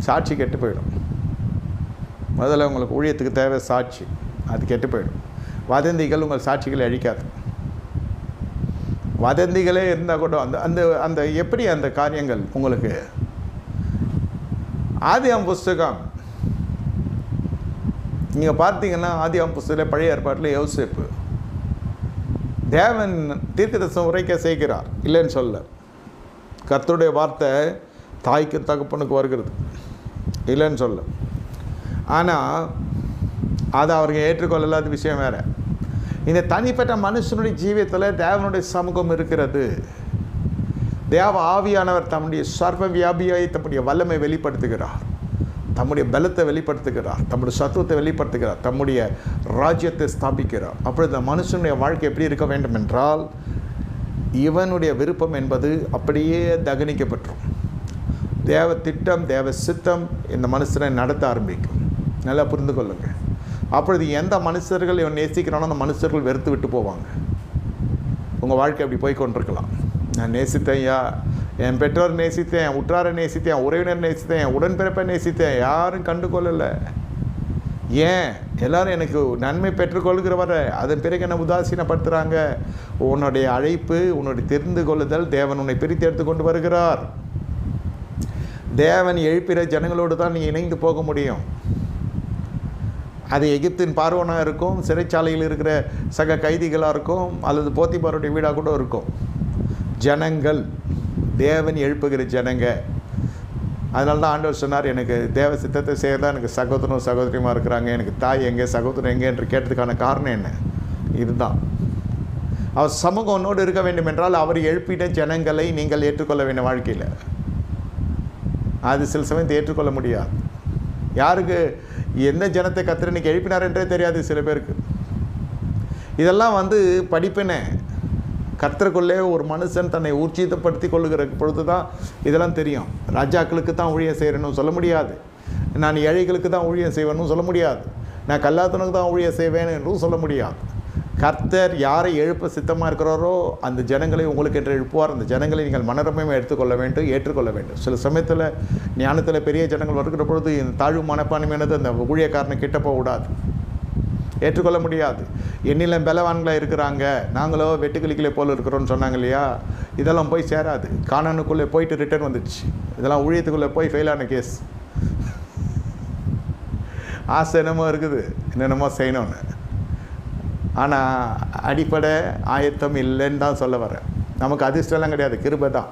சாட்சி கெட்டு போயிடும். முதல்ல உங்களுக்கு ஊழியத்துக்கு தேவை சாட்சி, அது கெட்டு போயிடும். வதந்திகள் உங்கள் சாட்சிகளை அழிக்காது. வதந்திகளே இருந்தால் கூட அந்த அந்த அந்த எப்படி அந்த காரியங்கள் உங்களுக்கு ஆதியாம் புஸ்தகம் நீங்கள் பார்த்தீங்கன்னா, ஆதியாம் புஸ்தகத்தில் பழைய ஏற்பாட்டில் யோசேப்பு தேவன் தீர்க்கதரிசனம் உரைக்க செய்கிறார், இல்லைன்னு சொல்ல. கர்த்தருடைய வார்த்தை தாய்க்கு தகப்பனுக்கு வருகிறது, இல்லைன்னு சொல்ல. ஆனால் அதை அவர்கள் ஏற்றுக்கொள்ளாத விஷயம் வேறு. இந்த தனிப்பட்ட மனுஷனுடைய ஜீவியத்தில் தேவனுடைய சமூகம் இருக்கிறது. தேவ ஆவியானவர் தம்முடைய சர்வ வியாபியாய் தம்முடைய வல்லமை வெளிப்படுத்துகிறார், தம்முடைய பலத்தை வெளிப்படுத்துகிறார், தம்முடைய சத்துவத்தை வெளிப்படுத்துகிறார், தம்முடைய ராஜ்யத்தை ஸ்தாபிக்கிறார். அப்பொழுது இந்த மனுஷனுடைய வாழ்க்கை எப்படி இருக்க வேண்டும் என்றால், இவனுடைய விருப்பம் என்பது அப்படியே தகனிக்கப்பட்டுரும். தேவ திட்டம், தேவ சித்தம் இந்த மனுஷனை நடத்த ஆரம்பிக்கும். நல்லா புரிந்து கொள்ளுங்கள். அப்பொழுது எந்த மனுஷர்கள் இவன் நேசிக்கிறானோ அந்த மனுஷர்கள் வெறுத்து விட்டு போவாங்க. உங்கள் வாழ்க்கை அப்படி போய் கொண்டிருக்கலாம். நான் நேசித்தேன், என் பெற்றோர் நேசித்தேன், என் உற்றாரை நேசித்தேன், உறவினர் நேசித்தேன், என் உடன்பிறப்பை நேசித்தேன், யாரும் கண்டுகொள்ளலை. ஏன் எல்லோரும் எனக்கு நன்மை பெற்றுக்கொள்கிறவரை அதன் பிறகு என்ன உதாசீனப்படுத்துகிறாங்க? உன்னுடைய அழைப்பு, உன்னுடைய தெரிந்து கொள்ளுதல், தேவன் உன்னை பிரித்து எடுத்து கொண்டு வருகிறார். தேவன் எழுப்பிற ஜனங்களோடு தான் நீங்கள் இணைந்து போக முடியும். அது எகிப்தின் பார்வோனாக இருக்கும், சிறைச்சாலையில் இருக்கிற சக கைதிகளாக இருக்கும், அல்லது போத்திபாருடைய வீடாக கூட இருக்கும். ஜனங்கள், தேவன் எழுப்புகிற ஜனங்க. அதனால தான் ஆண்டவர் சொன்னார், எனக்கு தேவ சித்தத்தை செய்யறதா எனக்கு சகோதரனும் சகோதரியுமாக இருக்கிறாங்க, எனக்கு தாய் எங்கே சகோதரன் எங்கே என்று கேட்டதுக்கான காரணம் என்ன? இதுதான். அவர் சமூகம் ஒன்னோடு இருக்க வேண்டும் என்றால் அவர் எழுப்பிட்ட ஜனங்களை நீங்கள் ஏற்றுக்கொள்ள வேண்டும் வாழ்க்கையில். அது சில சமயத்தை ஏற்றுக்கொள்ள முடியாது. யாருக்கு எந்த ஜனத்தை கர்த்தர் இன்னைக்கு எழுப்பினார் என்றே தெரியாது சில பேருக்கு. இதெல்லாம் படிப்பினை. கர்த்தருக்குள்ளே ஒரு மனுஷன் தன்னை ஊர்ஜிதப்படுத்தி கொள்ளுகிற பொழுது தான் இதெல்லாம் தெரியும். ராஜாக்களுக்கு தான் ஊழியம் செய்கிறேன்னு சொல்ல முடியாது, நான் ஏழைகளுக்கு தான் ஊழியம் செய்வேன்னு சொல்ல முடியாது, நான் கல்லாத்தனுக்கு தான் ஊழியம் செய்வேன் என்றும் சொல்ல முடியாது. கர்த்தர் யாரை எழுப்ப சித்தமாக இருக்கிறாரோ அந்த ஜனங்களை உங்களுக்கு என்று எழுப்புவார். அந்த ஜனங்களை நீங்கள் மனரமையாக எடுத்துக்கொள்ள வேண்டும், ஏற்றுக்கொள்ள வேண்டும். சில சமயத்தில் ஞானத்தில் பெரிய ஜனங்கள் வருகிற பொழுது இந்த தாழ்வு மனப்பான்மையானது அந்த ஊழியக்காரனை கிட்ட போகக்கூடாது, ஏற்றுக்கொள்ள முடியாது. என்னிலும் பலவான்களாக இருக்கிறாங்க, நாங்களோ வெட்டுக்கிளிகளை போல் இருக்கிறோன்னு சொன்னாங்க இல்லையா? இதெல்லாம் போய் சேராது. கானானுக்குள்ளே போயிட்டு ரிட்டர்ன் வந்துடுச்சு. இதெல்லாம் ஊழியத்துக்குள்ளே போய் ஃபெயிலான கேஸ். ஆசை என்னமோ இருக்குது, என்னென்னமோ செய்யணும்னு, ஆனால் அடிப்படை ஆயத்தம் இல்லைன்னு தான் சொல்ல வரேன். நமக்கு அதிர்ஷ்டம்லாம் கிடையாது, கிருபை தான்.